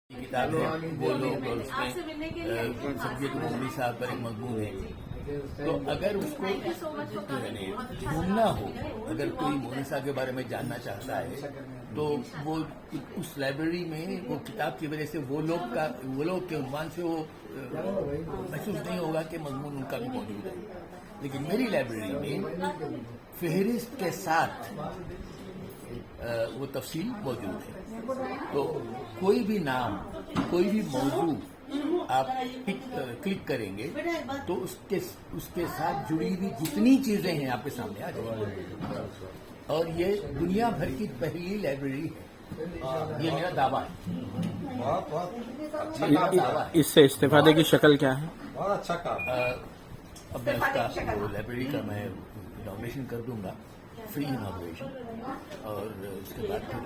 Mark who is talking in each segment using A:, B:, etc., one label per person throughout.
A: किताब है वो लोग और उसमें सब्यत मोहम्मदी साहब पर एक मजमून है। तो अगर उसको ढूंढना हो, अगर कोई मोहम्मद साहब के बारे में जानना चाहता है तो वो उस लाइब्रेरी में वो किताब की वजह से वो लोग के उन्वान से वो महसूस नहीं होगा कि मजमून उनका भी मौजूद है। लेकिन मेरी लाइब्रेरी में फहरिस्त के साथ वो तफसील मौजूद है। तो कोई भी नाम, कोई भी मौजू आप क्लिक करेंगे तो उसके साथ जुड़ी हुई जितनी चीजें हैं आपके सामने आ जाएंगी। और ये दुनिया भर की पहली लाइब्रेरी है, ये मेरा दावा है।
B: इससे इस्तेफादे की शक्ल क्या है?
C: बहुत अच्छा काम।
A: अब मैं उसका लाइब्रेरी का मैं इनॉग्रेशन कर दूंगा, फ्री इनॉग्रेशन, और उसके बाद फिर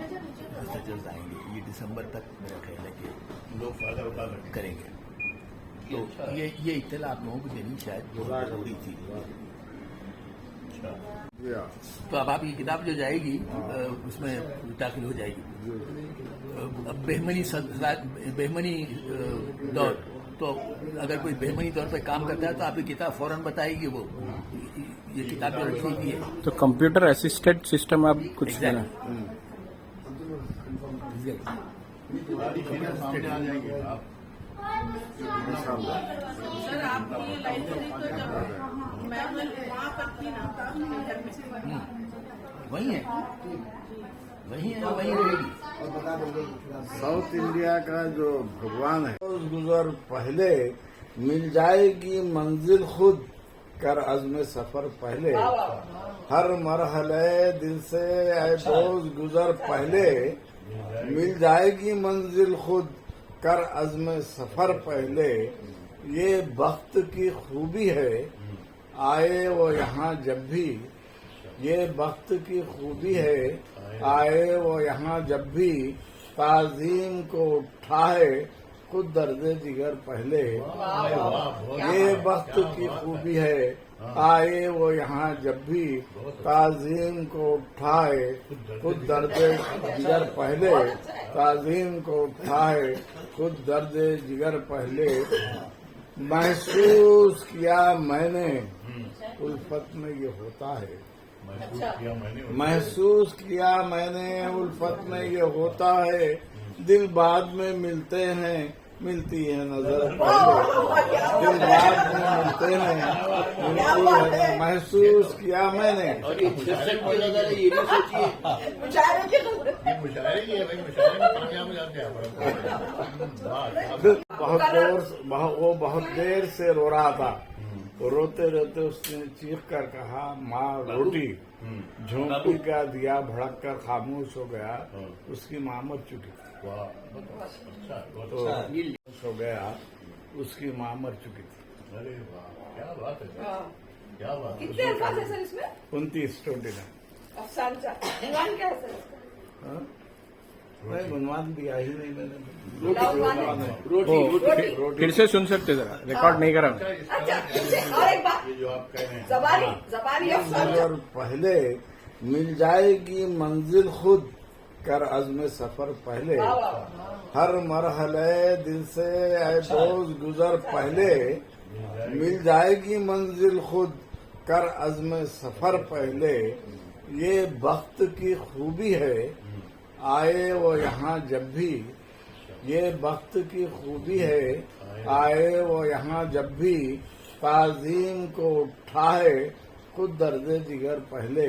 A: रिसर्चर्स आएंगे। ये दिसंबर तक मेरा ख्याल है कि लोग करेंगे। तो ये इत्तला आप लोगों को देनी शायद बहुत जरूरी थी। तो अब आप ये किताब जो जाएगी उसमें दाखिल हो जाएगी। बेहमनी दौर, तो अगर कोई बेहमनी दौर पर काम करता है तो आपकी किताब फौरन बताएगी वो ये किताब जो रखी हुई है।
B: तो कंप्यूटर असिस्टेड सिस्टम आप कुछ देना।
D: सर आपकी लाइब्रेरी तो जब मैनुअल वहाँ पर थी ना
A: वही है, वही रहेगी।
C: साउथ इंडिया का जो भगवान है, रोज गुजर पहले मिल जाएगी मंजिल खुद, कर अज़्म सफर पहले, हर मरहले दिल से ऐ रोज गुजर पहले, मिल जाएगी मंजिल खुद, कर अज़्म सफर पहले। ये वक्त की खूबी है, आए वो यहाँ जब भी, ये वक्त की खूबी है, आए वो यहाँ जब भी, ताज़ीम को उठाए खुद दर्द जिगर पहले। ये वक्त की खूबी है, आए वो यहाँ जब भी, ताज़ीम को उठाए खुद दर्द जिगर पहले, ताज़ीम को उठाए खुद दर्द जिगर पहले। महसूस किया मैंने उल्फत में ये होता है, महसूस किया मैंने उल्फत में ये होता है, दिल बाद में मिलते हैं मिलती है नजर पहले, दिल बाद में मिलते हैं मिलती है। महसूस किया मैंने बहुत देर से रो रहा था। तो रोते रोते उसने चीख कर कहा, माँ रोटी। झोंपड़ी का दिया भड़क कर खामोश हो गया, उसकी माँ मर चुकी थी। तो हो गया, उसकी माँ मर चुकी थी।
E: अरे वाह, क्या बात है, क्या बात है।
D: कितने अल्फाज है सर इसमें?
C: 29
D: अफसान गुणवान क्या है सर?
C: नहीं, गुणवान दिया ही नहीं मैंने।
B: रोटी फिर से सुन सकते जरा, रिकॉर्ड नहीं करा।
D: अच्छा, और एक बात,
E: ये जो आप कह रहे हैं,
D: जबानी अफसान।
C: और पहले मिल जाएगी मंजिल खुद, कर अज़्म सफर पहले, हर मरहले दिल से ऐ रोज गुजर पहले, मिल जाएगी मंजिल खुद, कर अज़्म सफर पहले। ये वक्त की खूबी है, आए वो यहाँ जब भी, ये वक्त की खूबी है, आए वो यहाँ जब भी, ताज़ीम को उठाए खुद दर्द जिगर पहले।